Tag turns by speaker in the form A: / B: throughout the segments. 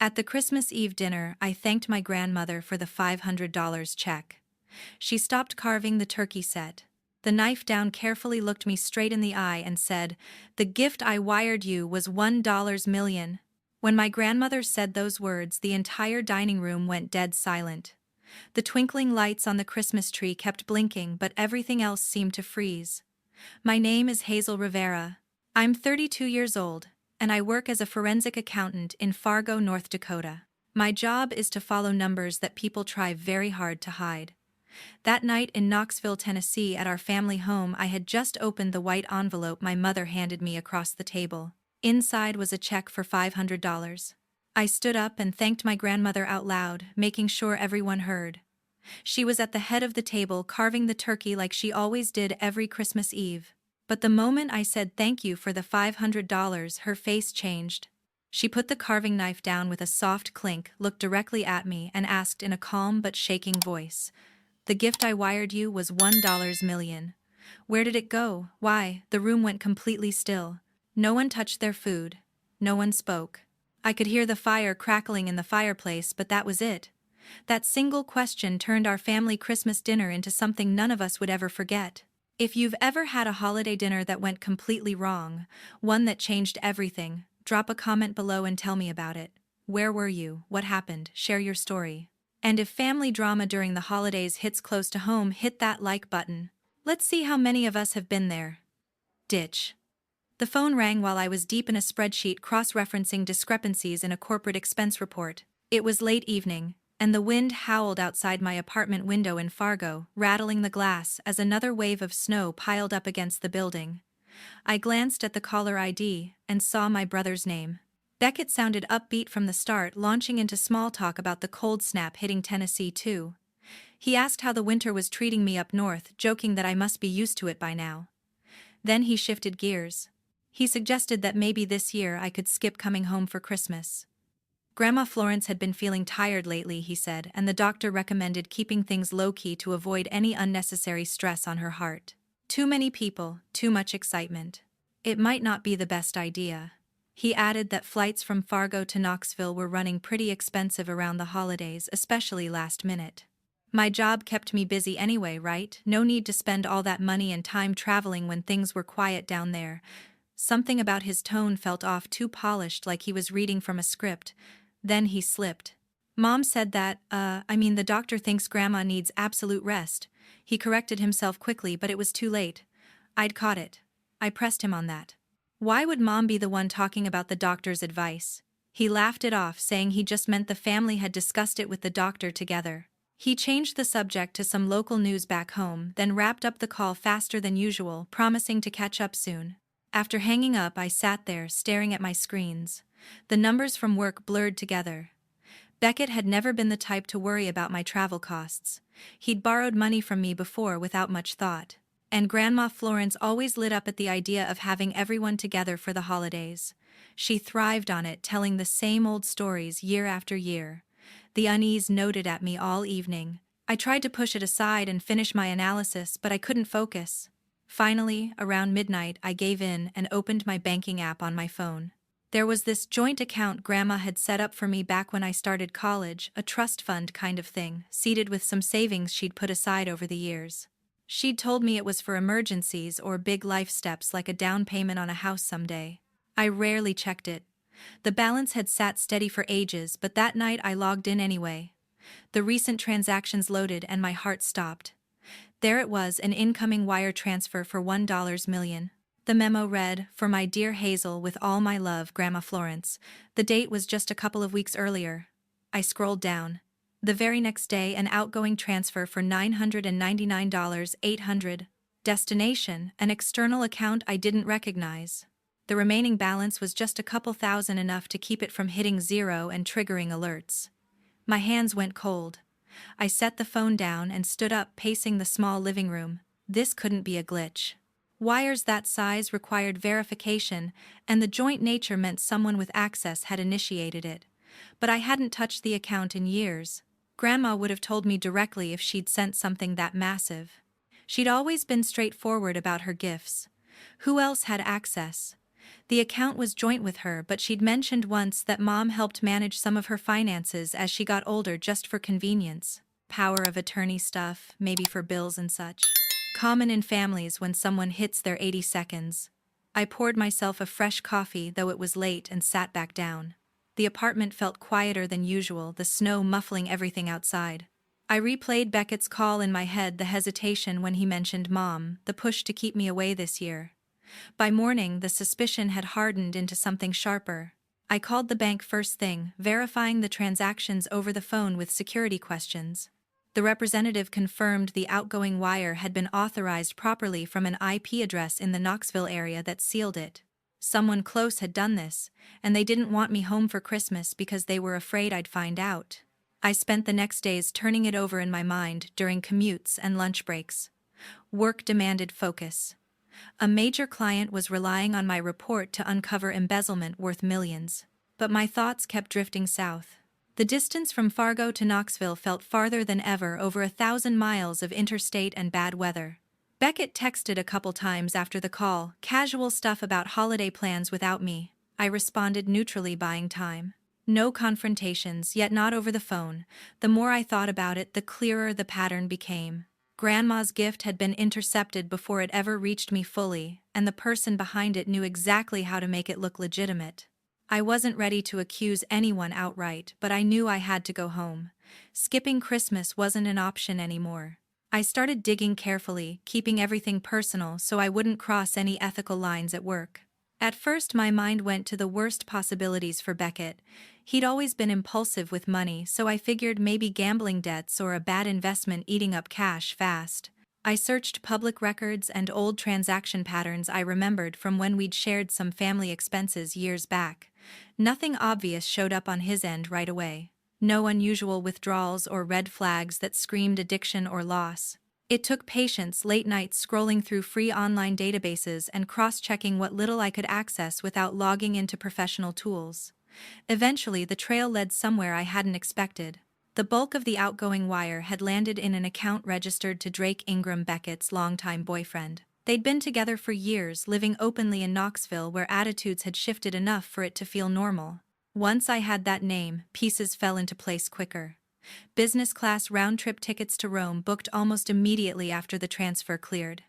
A: At the Christmas Eve dinner, I thanked my grandmother for the $500 check. She stopped carving the turkey set. The knife down carefully looked me straight in the eye and said, "The gift I wired you was $1 million." When my grandmother said those words, the entire dining room went dead silent. The twinkling lights on the Christmas tree kept blinking, but everything else seemed to freeze. My name is Hazel Rivera. I'm 32 years old, and I work as a forensic accountant in Fargo, North Dakota. My job is to follow numbers that people try very hard to hide. That night in Knoxville, Tennessee, at our family home, I had just opened the white envelope my mother handed me across the table. Inside was a check for $500. I stood up and thanked my grandmother out loud, making sure everyone heard. She was at the head of the table carving the turkey like she always did every Christmas Eve. But the moment I said thank you for the $500, her face changed. She put the carving knife down with a soft clink, looked directly at me, and asked in a calm but shaking voice, "The gift I wired you was $1 million. Where did it go?" Why, the room went completely still. No one touched their food. No one spoke. I could hear the fire crackling in the fireplace, but that was it. That single question turned our family Christmas dinner into something none of us would ever forget. If you've ever had a holiday dinner that went completely wrong, one that changed everything, drop a comment below and tell me about it. Where were you? What happened? Share your story. And if family drama during the holidays hits close to home, hit that like button. Let's see how many of us have been there. Ditch. The phone rang while I was deep in a spreadsheet cross-referencing discrepancies in a corporate expense report. It was late evening, and the wind howled outside my apartment window in Fargo, rattling the glass as another wave of snow piled up against the building. I glanced at the caller ID and saw my brother's name. Beckett sounded upbeat from the start, launching into small talk about the cold snap hitting Tennessee too. He asked how the winter was treating me up north, joking that I must be used to it by now. Then he shifted gears. He suggested that maybe this year I could skip coming home for Christmas. Grandma Florence had been feeling tired lately, he said, and the doctor recommended keeping things low-key to avoid any unnecessary stress on her heart. Too many people, too much excitement. It might not be the best idea. He added that flights from Fargo to Knoxville were running pretty expensive around the holidays, especially last minute. My job kept me busy anyway, right? No need to spend all that money and time traveling when things were quiet down there. Something about his tone felt off, too polished, like he was reading from a script. Then he slipped. "Mom said that, the doctor thinks Grandma needs absolute rest." He corrected himself quickly, but it was too late. I'd caught it. I pressed him on that. Why would Mom be the one talking about the doctor's advice? He laughed it off, saying he just meant the family had discussed it with the doctor together. He changed the subject to some local news back home, then wrapped up the call faster than usual, promising to catch up soon. After hanging up, I sat there, staring at my screens. The numbers from work blurred together. Beckett had never been the type to worry about my travel costs. He'd borrowed money from me before without much thought. And Grandma Florence always lit up at the idea of having everyone together for the holidays. She thrived on it, telling the same old stories year after year. The unease gnawed at me all evening. I tried to push it aside and finish my analysis, but I couldn't focus. Finally, around midnight, I gave in and opened my banking app on my phone. There was this joint account Grandma had set up for me back when I started college, a trust fund kind of thing, seeded with some savings she'd put aside over the years. She'd told me it was for emergencies or big life steps like a down payment on a house someday. I rarely checked it. The balance had sat steady for ages, but that night I logged in anyway. The recent transactions loaded and my heart stopped. There it was, an incoming wire transfer for $1 million. The memo read, "For my dear Hazel, with all my love, Grandma Florence." The date was just a couple of weeks earlier. I scrolled down. The very next day, an outgoing transfer for $999,800. Destination, an external account I didn't recognize. The remaining balance was just a couple thousand, enough to keep it from hitting zero and triggering alerts. My hands went cold. I set the phone down and stood up, pacing the small living room. This couldn't be a glitch. Wires that size required verification, and the joint nature meant someone with access had initiated it. But I hadn't touched the account in years. Grandma would have told me directly if she'd sent something that massive. She'd always been straightforward about her gifts. Who else had access? The account was joint with her, but she'd mentioned once that Mom helped manage some of her finances as she got older just for convenience. Power of attorney stuff, maybe for bills and such. Common in families when someone hits their 80 seconds. I poured myself a fresh coffee, though it was late, and sat back down. The apartment felt quieter than usual, the snow muffling everything outside. I replayed Beckett's call in my head, the hesitation when he mentioned Mom, the push to keep me away this year. By morning, the suspicion had hardened into something sharper. I called the bank first thing, verifying the transactions over the phone with security questions. The representative confirmed the outgoing wire had been authorized properly from an IP address in the Knoxville area that sealed it. Someone close had done this, and they didn't want me home for Christmas because they were afraid I'd find out. I spent the next days turning it over in my mind during commutes and lunch breaks. Work demanded focus. A major client was relying on my report to uncover embezzlement worth millions. But my thoughts kept drifting south. The distance from Fargo to Knoxville felt farther than ever, over 1,000 miles of interstate and bad weather. Beckett texted a couple times after the call, casual stuff about holiday plans without me. I responded neutrally, buying time. No confrontations, yet not over the phone. The more I thought about it, the clearer the pattern became. Grandma's gift had been intercepted before it ever reached me fully, and the person behind it knew exactly how to make it look legitimate. I wasn't ready to accuse anyone outright, but I knew I had to go home. Skipping Christmas wasn't an option anymore. I started digging carefully, keeping everything personal so I wouldn't cross any ethical lines at work. At first my mind went to the worst possibilities for Beckett. He'd always been impulsive with money, so I figured maybe gambling debts or a bad investment eating up cash fast. I searched public records and old transaction patterns I remembered from when we'd shared some family expenses years back. Nothing obvious showed up on his end right away. No unusual withdrawals or red flags that screamed addiction or loss. It took patience, late nights scrolling through free online databases and cross-checking what little I could access without logging into professional tools. Eventually, the trail led somewhere I hadn't expected. The bulk of the outgoing wire had landed in an account registered to Drake Ingram, Beckett's longtime boyfriend. They'd been together for years, living openly in Knoxville, where attitudes had shifted enough for it to feel normal. Once I had that name, pieces fell into place quicker. Business class round-trip tickets to Rome booked almost immediately after the transfer cleared.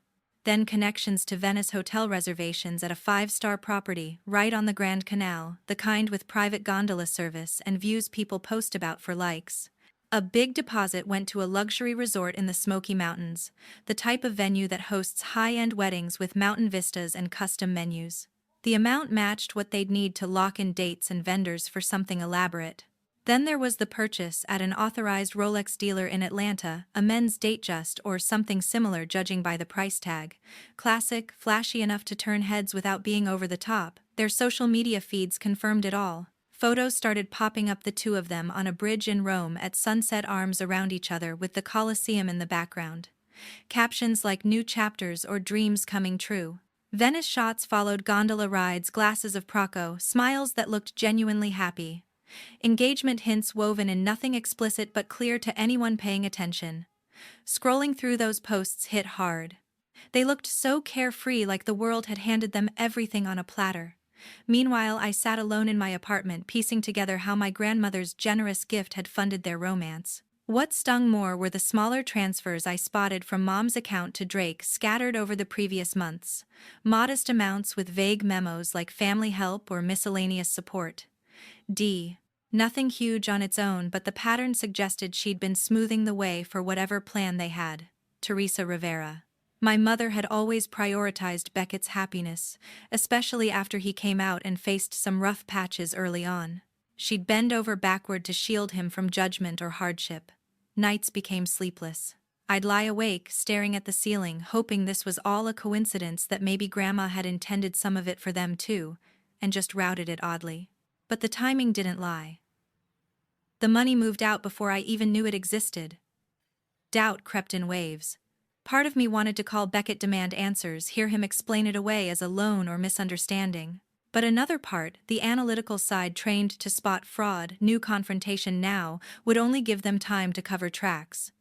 A: Then connections to Venice hotel reservations at a 5-star property right on the Grand Canal, the kind with private gondola service and views people post about for likes. A big deposit went to a luxury resort in the Smoky Mountains, the type of venue that hosts high-end weddings with mountain vistas and custom menus. The amount matched what they'd need to lock in dates and vendors for something elaborate. Then there was the purchase at an authorized Rolex dealer in Atlanta, a men's Datejust or something similar judging by the price tag. Classic, flashy enough to turn heads without being over the top. Their social media feeds confirmed it all. Photos started popping up, the two of them on a bridge in Rome at sunset, arms around each other with the Colosseum in the background. Captions like "new chapters" or "dreams coming true." Venice shots followed gondola rides, glasses of Prosecco, smiles that looked genuinely happy. Engagement hints woven in, nothing explicit but clear to anyone paying attention. Scrolling through those posts hit hard. They looked so carefree, like the world had handed them everything on a platter. Meanwhile, I sat alone in my apartment, piecing together how my grandmother's generous gift had funded their romance. What stung more were the smaller transfers I spotted from Mom's account to Drake, scattered over the previous months. Modest amounts with vague memos like family help or miscellaneous support. Nothing huge on its own, but the pattern suggested she'd been smoothing the way for whatever plan they had. Hazel Rivera. My mother had always prioritized Beckett's happiness, especially after he came out and faced some rough patches early on. She'd bend over backward to shield him from judgment or hardship. Nights became sleepless. I'd lie awake, staring at the ceiling, hoping this was all a coincidence, that maybe Grandma had intended some of it for them too, and just routed it oddly. But the timing didn't lie. The money moved out before I even knew it existed. Doubt crept in waves. Part of me wanted to call Beckett, demand answers, hear him explain it away as a loan or misunderstanding. But another part, the analytical side trained to spot fraud, knew confrontation now would only give them time to cover tracks.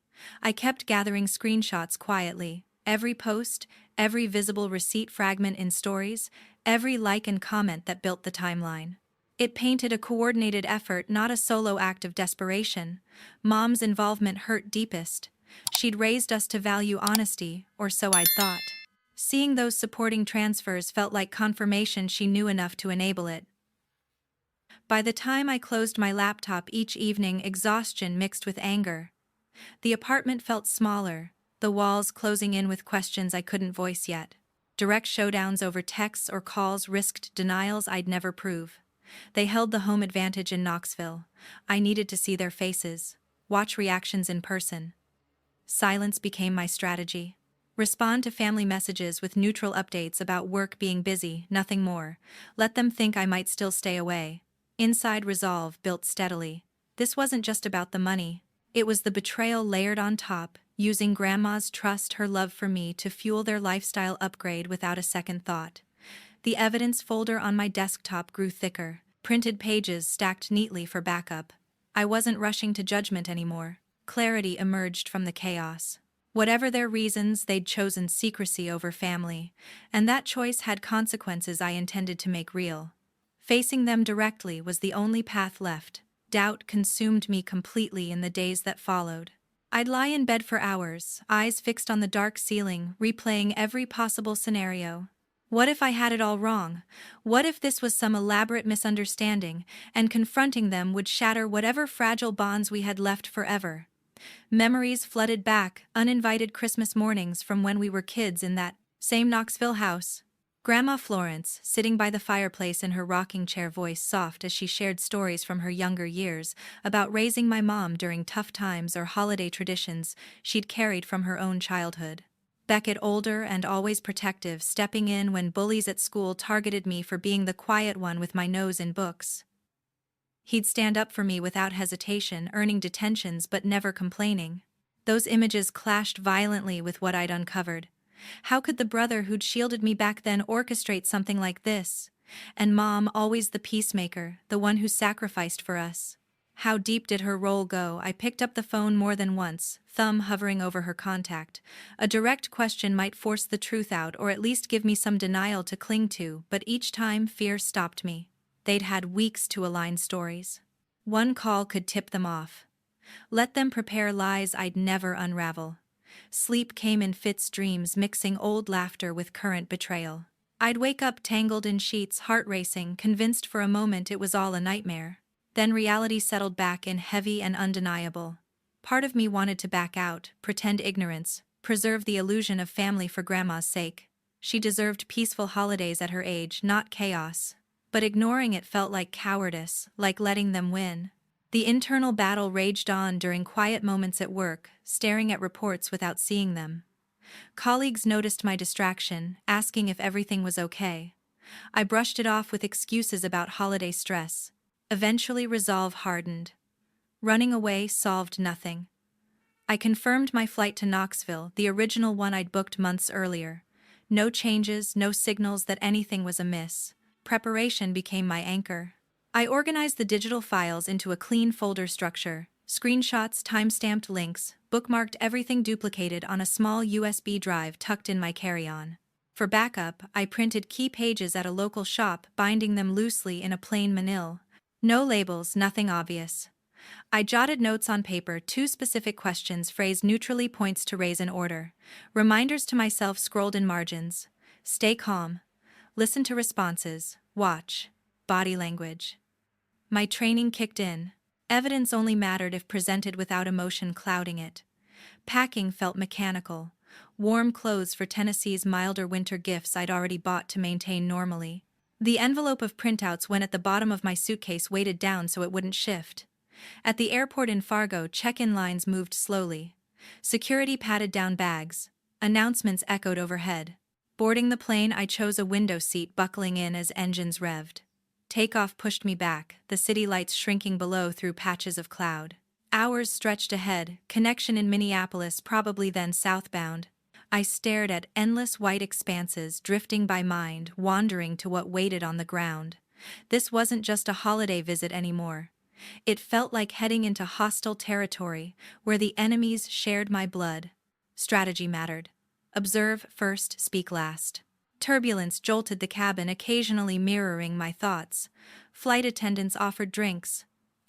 A: I kept gathering screenshots quietly. Every post, every visible receipt fragment in stories, every like and comment that built the timeline. It painted a coordinated effort, not a solo act of desperation. Mom's involvement hurt deepest. She'd raised us to value honesty, or so I'd thought. Seeing those supporting transfers felt like confirmation she knew enough to enable it. By the time I closed my laptop each evening, exhaustion mixed with anger. The apartment felt smaller, the walls closing in with questions I couldn't voice yet. Direct showdowns over texts or calls risked denials I'd never prove. They held the home advantage in Knoxville. I needed to see their faces, watch reactions in person. Silence became my strategy. Respond to family messages with neutral updates about work being busy, nothing more. Let them think I might still stay away. Inside resolve built steadily. This wasn't just about the money. It was the betrayal layered on top, using Grandma's trust, her love for me, to fuel their lifestyle upgrade without a second thought. The evidence folder on my desktop grew thicker, printed pages stacked neatly for backup. I wasn't rushing to judgment anymore. Clarity emerged from the chaos. Whatever their reasons, they'd chosen secrecy over family, and that choice had consequences I intended to make real. Facing them directly was the only path left. Doubt consumed me completely in the days that followed. I'd lie in bed for hours, eyes fixed on the dark ceiling, replaying every possible scenario. What if I had it all wrong? What if this was some elaborate misunderstanding, and confronting them would shatter whatever fragile bonds we had left forever? Memories flooded back, uninvited Christmas mornings from when we were kids in that same Knoxville house. Grandma Florence, sitting by the fireplace in her rocking chair, voice soft as she shared stories from her younger years about raising my mom during tough times or holiday traditions she'd carried from her own childhood. Beckett, older and always protective, stepping in when bullies at school targeted me for being the quiet one with my nose in books. He'd stand up for me without hesitation, earning detentions but never complaining. Those images clashed violently with what I'd uncovered. How could the brother who'd shielded me back then orchestrate something like this? And Mom, always the peacemaker, the one who sacrificed for us. How deep did her role go? I picked up the phone more than once, thumb hovering over her contact. A direct question might force the truth out or at least give me some denial to cling to, but each time fear stopped me. They'd had weeks to align stories. One call could tip them off. Let them prepare lies I'd never unravel. Sleep came in fits, dreams mixing old laughter with current betrayal. I'd wake up tangled in sheets, heart racing, convinced for a moment it was all a nightmare. Then reality settled back in, heavy and undeniable. Part of me wanted to back out, pretend ignorance, preserve the illusion of family for Grandma's sake. She deserved peaceful holidays at her age, not chaos. But ignoring it felt like cowardice, like letting them win. The internal battle raged on during quiet moments at work, staring at reports without seeing them. Colleagues noticed my distraction, asking if everything was okay. I brushed it off with excuses about holiday stress. Eventually resolve hardened. Running away solved nothing. I confirmed my flight to Knoxville, the original one I'd booked months earlier. No changes, no signals that anything was amiss. Preparation became my anchor. I organized the digital files into a clean folder structure, screenshots, time-stamped links, bookmarked everything duplicated on a small USB drive tucked in my carry-on. For backup, I printed key pages at a local shop, binding them loosely in a plain manila. No labels, nothing obvious. I jotted notes on paper, 2 specific questions phrased neutrally, points to raise in order. Reminders to myself scrolled in margins. Stay calm. Listen to responses. Watch. Body language. My training kicked in. Evidence only mattered if presented without emotion clouding it. Packing felt mechanical. Warm clothes for Tennessee's milder winter, gifts I'd already bought to maintain normally. The envelope of printouts went at the bottom of my suitcase, weighted down so it wouldn't shift. At the airport in Fargo, check-in lines moved slowly. Security patted down bags. Announcements echoed overhead. Boarding the plane, I chose a window seat, buckling in as engines revved. Takeoff pushed me back, the city lights shrinking below through patches of cloud. Hours stretched ahead, connection in Minneapolis, probably then southbound. I stared at endless white expanses drifting by, mind wandering to what waited on the ground. This wasn't just a holiday visit anymore. It felt like heading into hostile territory, where the enemies shared my blood. Strategy mattered. Observe first, speak last. Turbulence jolted the cabin, occasionally mirroring my thoughts. Flight attendants offered drinks.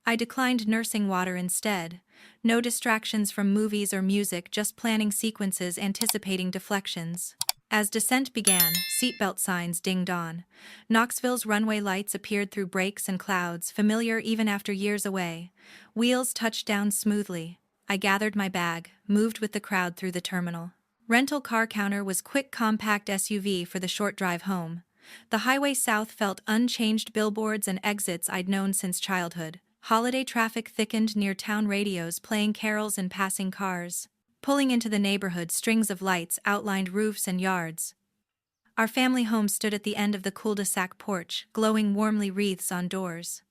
A: I declined nursing water instead. No distractions from movies or music, just planning sequences, anticipating deflections. As descent began, seatbelt signs dinged on. Knoxville's runway lights appeared through breaks and clouds, familiar even after years away. Wheels touched down smoothly. I gathered my bag, moved with the crowd through the terminal. Rental car counter was quick compact SUV for the short drive home. The highway south felt unchanged, billboards and exits I'd known since childhood. Holiday traffic thickened near town radios playing carols and passing cars. Pulling into the neighborhood, strings of lights outlined roofs and yards. Our family home stood at the end of the cul-de-sac porch, glowing warmly, wreaths on doors.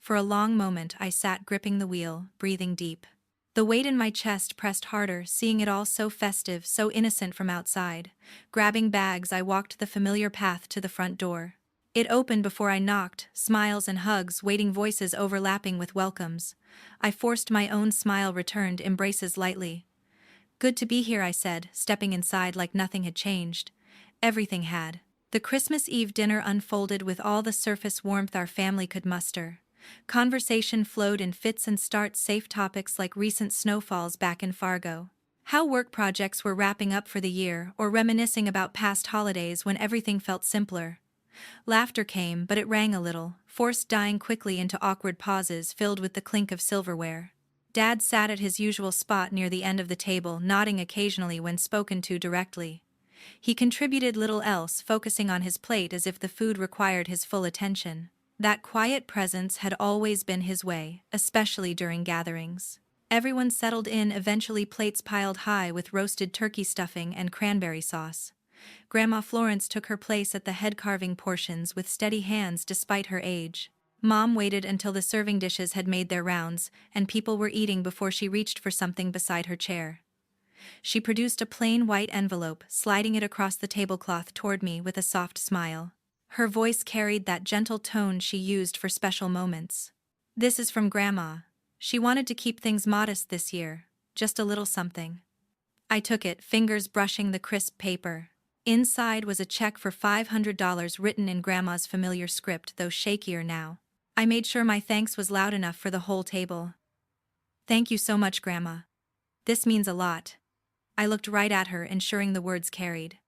A: For a long moment I sat gripping the wheel, breathing deep. The weight in my chest pressed harder, seeing it all so festive, so innocent from outside. Grabbing bags, I walked the familiar path to the front door. It opened before I knocked, smiles and hugs, waiting voices overlapping with welcomes. I forced my own smile, returned embraces lightly. "Good to be here," I said, stepping inside like nothing had changed. Everything had. The Christmas Eve dinner unfolded with all the surface warmth our family could muster. Conversation flowed in fits and starts, safe topics like recent snowfalls back in Fargo, how work projects were wrapping up for the year, or reminiscing about past holidays when everything felt simpler. Laughter came, but it rang a little, forced, dying quickly into awkward pauses filled with the clink of silverware. Dad sat at his usual spot near the end of the table, nodding occasionally when spoken to directly. He contributed little else, focusing on his plate as if the food required his full attention. That quiet presence had always been his way, especially during gatherings. Everyone settled in, eventually plates piled high with roasted turkey stuffing and cranberry sauce. Grandma Florence took her place at the head, carving portions with steady hands despite her age. Mom waited until the serving dishes had made their rounds and people were eating before she reached for something beside her chair. She produced a plain white envelope, sliding it across the tablecloth toward me with a soft smile. Her voice carried that gentle tone she used for special moments. "This is from Grandma. She wanted to keep things modest this year, just a little something." I took it, fingers brushing the crisp paper. Inside was a check for $500 written in Grandma's familiar script, though shakier now. I made sure my thanks was loud enough for the whole table. "Thank you so much, Grandma. This means a lot." I looked right at her, ensuring the words carried.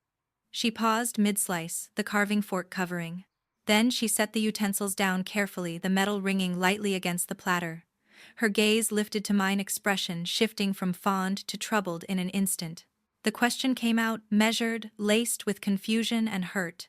A: She paused mid-slice, the carving fork covering. Then she set the utensils down carefully, the metal ringing lightly against the platter. Her gaze lifted to mine, expression shifting from fond to troubled in an instant. The question came out, measured, laced with confusion and hurt.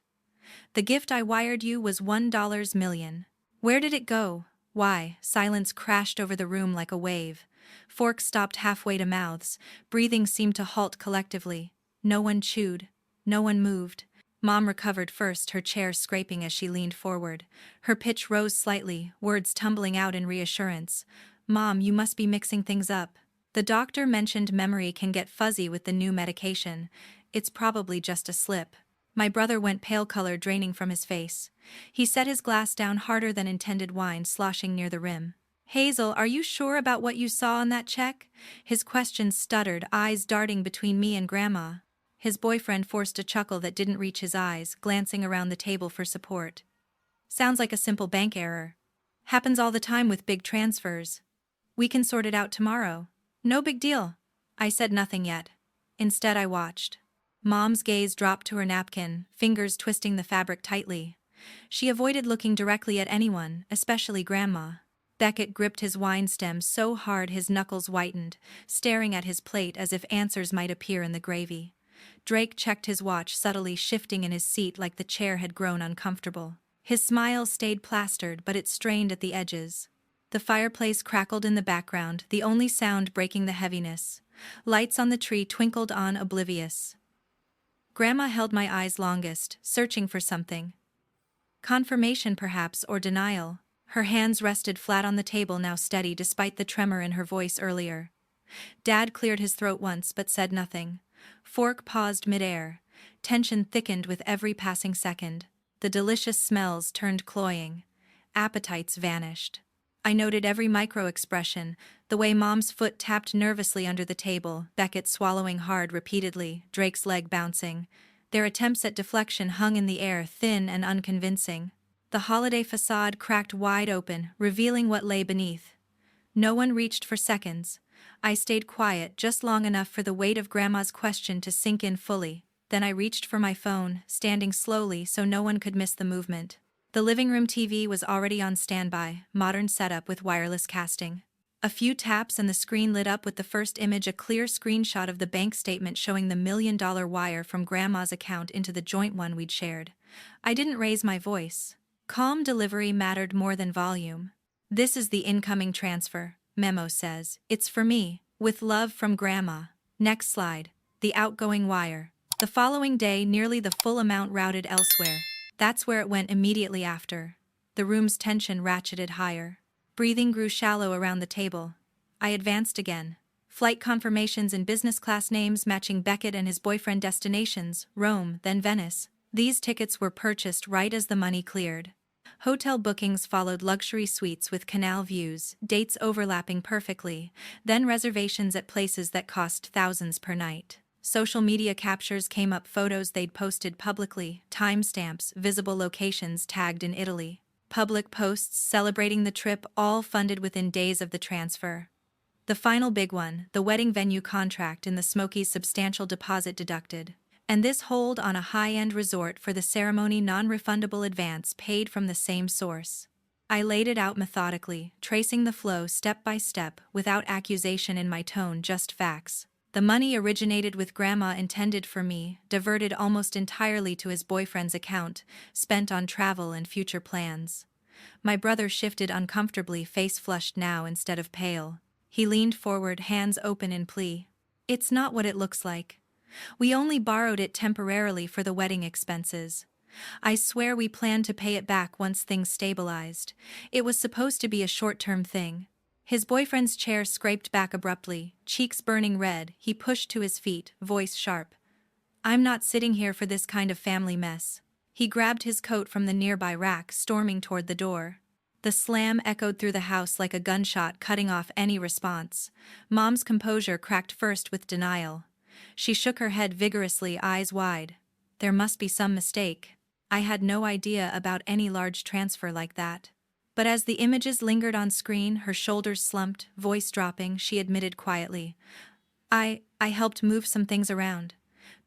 A: "The gift I wired you was $1 million. Where did it go? Why?" Silence crashed over the room like a wave. Forks stopped halfway to mouths. Breathing seemed to halt collectively. No one chewed. No one moved. Mom recovered first, her chair scraping as she leaned forward. Her pitch rose slightly, words tumbling out in reassurance. "Mom, you must be mixing things up. The doctor mentioned memory can get fuzzy with the new medication. It's probably just a slip." My brother went pale, color draining from his face. He set his glass down, harder than intended, wine sloshing near the rim. "Hazel, are you sure about what you saw on that check?" His questions stuttered, eyes darting between me and Grandma. His boyfriend forced a chuckle that didn't reach his eyes, glancing around the table for support. "Sounds like a simple bank error. Happens all the time with big transfers. We can sort it out tomorrow." "No big deal." I said nothing yet. Instead I watched. Mom's gaze dropped to her napkin, fingers twisting the fabric tightly. She avoided looking directly at anyone, especially Grandma. Beckett gripped his wine stem so hard his knuckles whitened, staring at his plate as if answers might appear in the gravy. Drake checked his watch, subtly shifting in his seat like the chair had grown uncomfortable. His smile stayed plastered, but it strained at the edges. The fireplace crackled in the background, the only sound breaking the heaviness. Lights on the tree twinkled on, oblivious. Grandma held my eyes longest, searching for something. Confirmation perhaps, or denial. Her hands rested flat on the table, now steady despite the tremor in her voice earlier. Dad cleared his throat once but said nothing. Fork paused midair. Tension thickened with every passing second. The delicious smells turned cloying. Appetites vanished. I noted every micro-expression, the way Mom's foot tapped nervously under the table, Beckett swallowing hard repeatedly, Drake's leg bouncing. Their attempts at deflection hung in the air, thin and unconvincing. The holiday facade cracked wide open, revealing what lay beneath. No one reached for seconds. I stayed quiet just long enough for the weight of Grandma's question to sink in fully. Then I reached for my phone, standing slowly so no one could miss the movement. The living room TV was already on standby, modern setup with wireless casting. A few taps and the screen lit up with the first image, a clear screenshot of the bank statement showing the $1 million wire from Grandma's account into the joint one we'd shared. I didn't raise my voice. Calm delivery mattered more than volume. "This is the incoming transfer," memo says. "It's for me, with love from Grandma." Next slide. The outgoing wire. The following day, nearly the full amount routed elsewhere. That's where it went immediately after. The room's tension ratcheted higher. Breathing grew shallow around the table. I advanced again. Flight confirmations in business class names matching Beckett and his boyfriend, destinations, Rome, then Venice. These tickets were purchased right as the money cleared. Hotel bookings followed, luxury suites with canal views, dates overlapping perfectly, then reservations at places that cost thousands per night. Social media captures came up, photos they'd posted publicly, timestamps, visible locations tagged in Italy. Public posts celebrating the trip, all funded within days of the transfer. The final big one, the wedding venue contract in the Smokies, substantial deposit deducted. And this hold on a high-end resort for the ceremony, non-refundable advance paid from the same source. I laid it out methodically, tracing the flow step by step, without accusation in my tone, just facts. The money originated with Grandma, intended for me, diverted almost entirely to his boyfriend's account, spent on travel and future plans. My brother shifted uncomfortably, face flushed now instead of pale. He leaned forward, hands open in plea. "It's not what it looks like. We only borrowed it temporarily for the wedding expenses. I swear we planned to pay it back once things stabilized. It was supposed to be a short-term thing." His boyfriend's chair scraped back abruptly, cheeks burning red. He pushed to his feet, voice sharp. "I'm not sitting here for this kind of family mess." He grabbed his coat from the nearby rack, storming toward the door. The slam echoed through the house like a gunshot, cutting off any response. Mom's composure cracked first with denial. She shook her head vigorously, eyes wide. "There must be some mistake. I had no idea about any large transfer like that." But as the images lingered on screen, her shoulders slumped, voice dropping, she admitted quietly. I helped move some things around.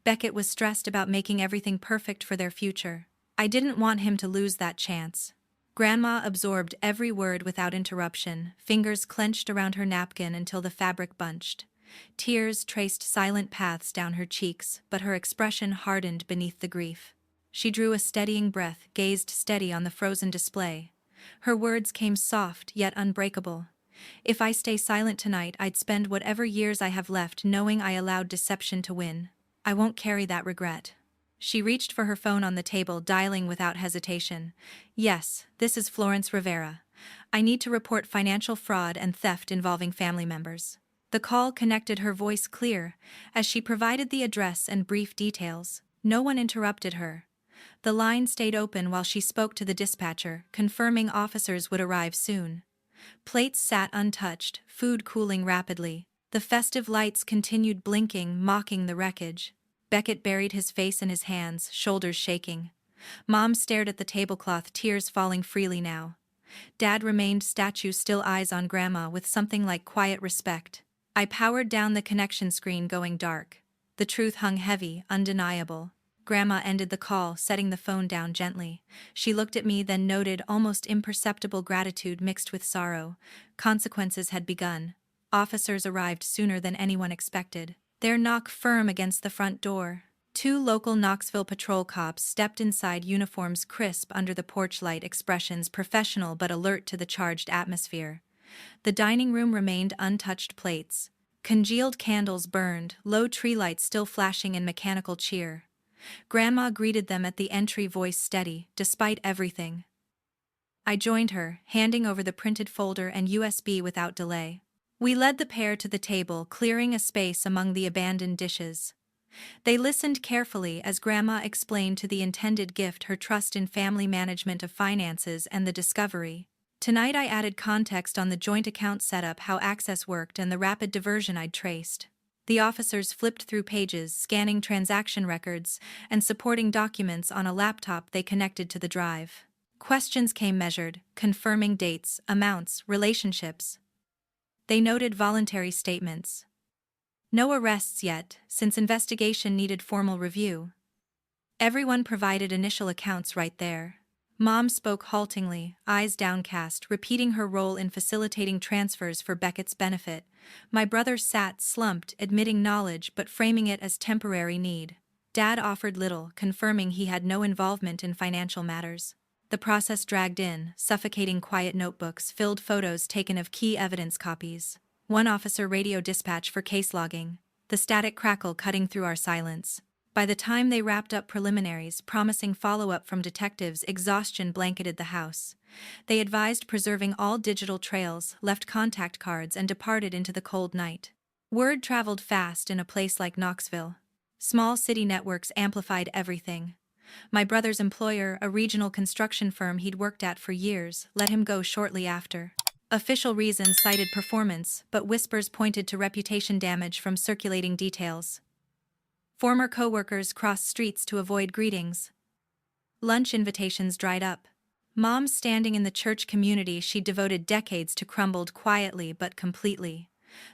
A: Beckett was stressed about making everything perfect for their future. I didn't want him to lose that chance." Grandma absorbed every word without interruption, fingers clenched around her napkin until the fabric bunched. Tears traced silent paths down her cheeks, but her expression hardened beneath the grief. She drew a steadying breath, gazed steady on the frozen display. Her words came soft yet unbreakable. "If I stay silent tonight, I'd spend whatever years I have left knowing I allowed deception to win. I won't carry that regret." She reached for her phone on the table, dialing without hesitation. "Yes, this is Florence Rivera. I need to report financial fraud and theft involving family members." The call connected, her voice clear, as she provided the address and brief details. No one interrupted her. The line stayed open while she spoke to the dispatcher, confirming officers would arrive soon. Plates sat untouched, food cooling rapidly. The festive lights continued blinking, mocking the wreckage. Beckett buried his face in his hands, shoulders shaking. Mom stared at the tablecloth, tears falling freely now. Dad remained statue, still, eyes on Grandma with something like quiet respect. I powered down the connection screen, going dark. The truth hung heavy, undeniable. Grandma ended the call, setting the phone down gently. She looked at me, then noted almost imperceptible gratitude mixed with sorrow. Consequences had begun. Officers arrived sooner than anyone expected. Their knock firm against the front door. 2 local Knoxville patrol cops stepped inside, uniforms crisp under the porch light, expressions professional but alert to the charged atmosphere. The dining room remained untouched, plates. Congealed candles burned, low tree lights still flashing in mechanical cheer. Grandma greeted them at the entry, voice steady, despite everything. I joined her, handing over the printed folder and USB without delay. We led the pair to the table, clearing a space among the abandoned dishes. They listened carefully as Grandma explained to the intended gift her trust in family management of finances and the discovery. Tonight I added context on the joint account setup, how access worked, and the rapid diversion I'd traced. The officers flipped through pages, scanning transaction records and supporting documents on a laptop they connected to the drive. Questions came measured, confirming dates, amounts, relationships. They noted voluntary statements. No arrests yet, since investigation needed formal review. Everyone provided initial accounts right there. Mom spoke haltingly, eyes downcast, repeating her role in facilitating transfers for Beckett's benefit. My brother sat slumped, admitting knowledge but framing it as temporary need. Dad offered little, confirming he had no involvement in financial matters. The process dragged in, suffocating quiet notebooks filled photos taken of key evidence copies. One officer radio dispatch for case logging, the static crackle cutting through our silence. By the time they wrapped up preliminaries, promising follow-up from detectives, exhaustion blanketed the house. They advised preserving all digital trails, left contact cards, and departed into the cold night. Word traveled fast in a place like Knoxville. Small city networks amplified everything. My brother's employer, a regional construction firm he'd worked at for years, let him go shortly after. Official reasons cited performance, but whispers pointed to reputation damage from circulating details. Former co-workers crossed streets to avoid greetings. Lunch invitations dried up. Mom, standing in the church community she'd devoted decades to, crumbled quietly but completely.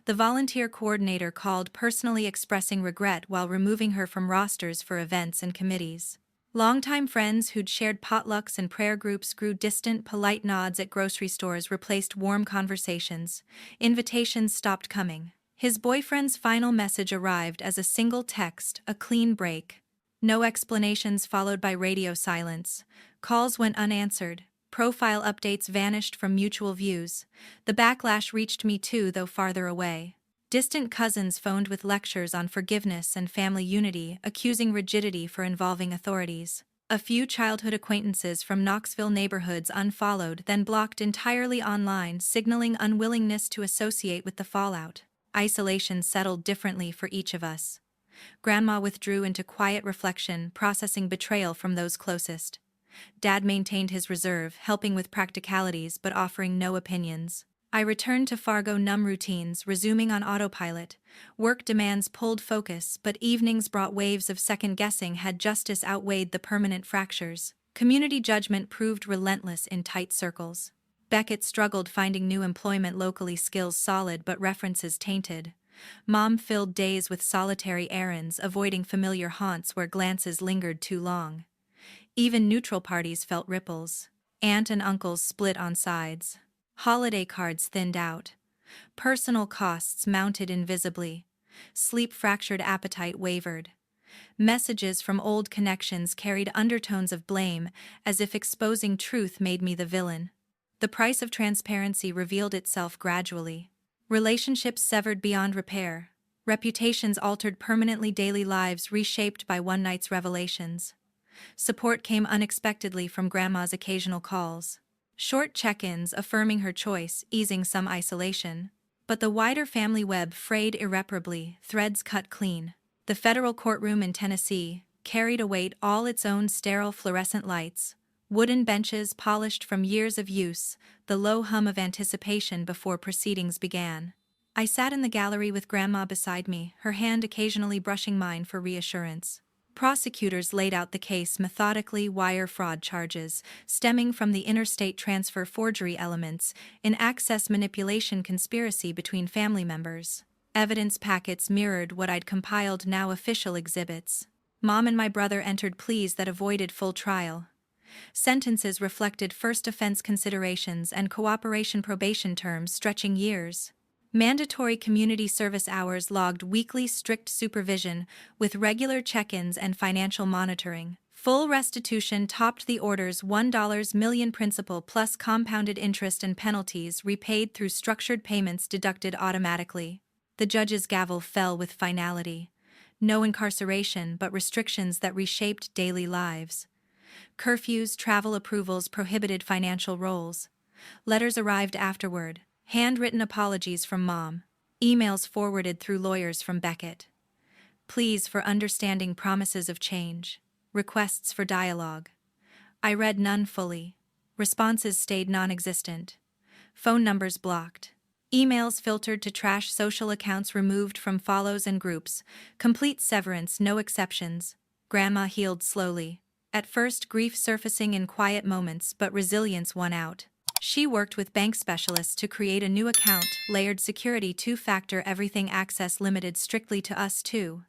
A: The volunteer coordinator called, personally expressing regret while removing her from rosters for events and committees. Longtime friends who'd shared potlucks and prayer groups grew distant. Polite nods at grocery stores replaced warm conversations. Invitations stopped coming. His boyfriend's final message arrived as a single text, a clean break. No explanations, followed by radio silence. Calls went unanswered. Profile updates vanished from mutual views. The backlash reached me too, though farther away. Distant cousins phoned with lectures on forgiveness and family unity, accusing rigidity for involving authorities. A few childhood acquaintances from Knoxville neighborhoods unfollowed, then blocked entirely online, signaling unwillingness to associate with the fallout. Isolation settled differently for each of us. Grandma withdrew into quiet reflection, processing betrayal from those closest. Dad maintained his reserve, helping with practicalities but offering no opinions. I returned to Fargo numb routines, resuming on autopilot. Work demands pulled focus, but evenings brought waves of second-guessing. Had justice outweighed the permanent fractures? Community judgment proved relentless in tight circles. Beckett struggled finding new employment locally, skills solid but references tainted. Mom filled days with solitary errands, avoiding familiar haunts where glances lingered too long. Even neutral parties felt ripples. Aunt and uncles split on sides. Holiday cards thinned out. Personal costs mounted invisibly. Sleep fractured, appetite wavered. Messages from old connections carried undertones of blame, as if exposing truth made me the villain. The price of transparency revealed itself gradually. Relationships severed beyond repair. Reputations altered permanently, daily lives reshaped by one night's revelations. Support came unexpectedly from Grandma's occasional calls. Short check-ins affirming her choice, easing some isolation. But the wider family web frayed irreparably, threads cut clean. The federal courtroom in Tennessee carried a weight all its own, sterile fluorescent lights, wooden benches polished from years of use, the low hum of anticipation before proceedings began. I sat in the gallery with Grandma beside me, her hand occasionally brushing mine for reassurance. Prosecutors laid out the case methodically: wire fraud charges, stemming from the interstate transfer forgery elements, in access manipulation, conspiracy between family members. Evidence packets mirrored what I'd compiled, now official exhibits. Mom and my brother entered pleas that avoided full trial. Sentences reflected first offense considerations and cooperation, probation terms stretching years. Mandatory community service hours logged weekly, strict supervision with regular check-ins and financial monitoring. Full restitution topped the order's $1 million, principal plus compounded interest and penalties repaid through structured payments deducted automatically. The judge's gavel fell with finality. No incarceration, but restrictions that reshaped daily lives. Curfews, travel approvals, prohibited financial roles. Letters arrived afterward. Handwritten apologies from Mom. Emails forwarded through lawyers from Beckett. Pleas for understanding, promises of change. Requests for dialogue. I read none fully. Responses stayed non-existent. phone numbers blocked. Emails filtered to trash, social accounts removed from follows and groups. Complete severance, no exceptions. Grandma healed slowly. At first, grief surfacing in quiet moments, but resilience won out. She worked with bank specialists to create a new account, layered security, two-factor everything, access limited strictly to us too.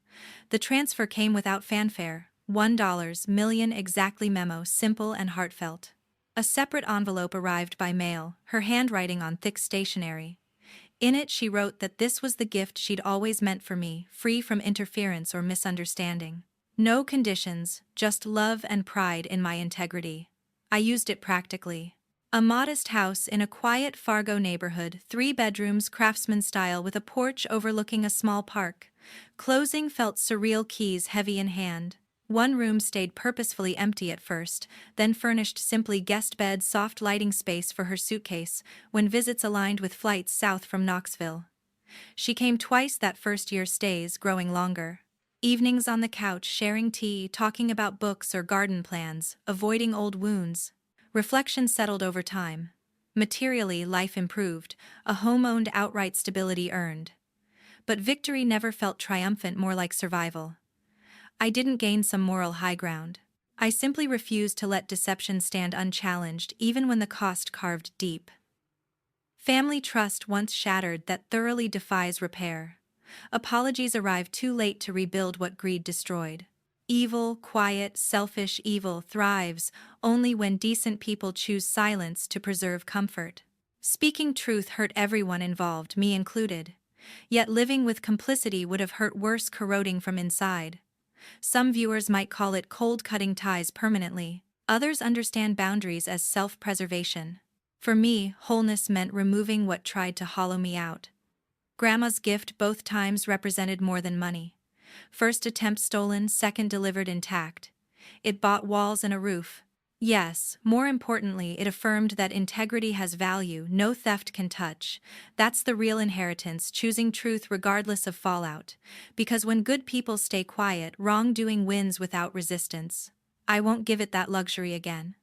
A: The transfer came without fanfare. $1 million exactly memo, simple and heartfelt. A separate envelope arrived by mail, her handwriting on thick stationery. In it she wrote that this was the gift she'd always meant for me, free from interference or misunderstanding. No conditions, just love and pride in my integrity. I used it practically. A modest house in a quiet Fargo neighborhood, 3 bedrooms, craftsman style with a porch overlooking a small park. Closing felt surreal, keys heavy in hand. One room stayed purposefully empty at first, then furnished simply guest bed, soft lighting, space for her suitcase, when visits aligned with flights south from Knoxville. She came twice that first year, stays growing longer. Evenings on the couch, sharing tea, talking about books or garden plans, avoiding old wounds. Reflection settled over time. Materially, life improved, a home owned, outright stability earned. But victory never felt triumphant, more like survival. I didn't gain some moral high ground. I simply refused to let deception stand unchallenged, even when the cost carved deep. Family trust once shattered that thoroughly defies repair. Apologies arrive too late to rebuild what greed destroyed. Evil, quiet, selfish evil thrives only when decent people choose silence to preserve comfort. Speaking truth hurt everyone involved, me included. Yet living with complicity would have hurt worse, corroding from inside. Some viewers might call it cold, cutting ties permanently. Others understand boundaries as self-preservation. For me, wholeness meant removing what tried to hollow me out. Grandma's gift both times represented more than money. First attempt stolen, second delivered intact. It bought walls and a roof. Yes, more importantly, it affirmed that integrity has value, no theft can touch. That's the real inheritance, choosing truth regardless of fallout. Because when good people stay quiet, wrongdoing wins without resistance. I won't give it that luxury again.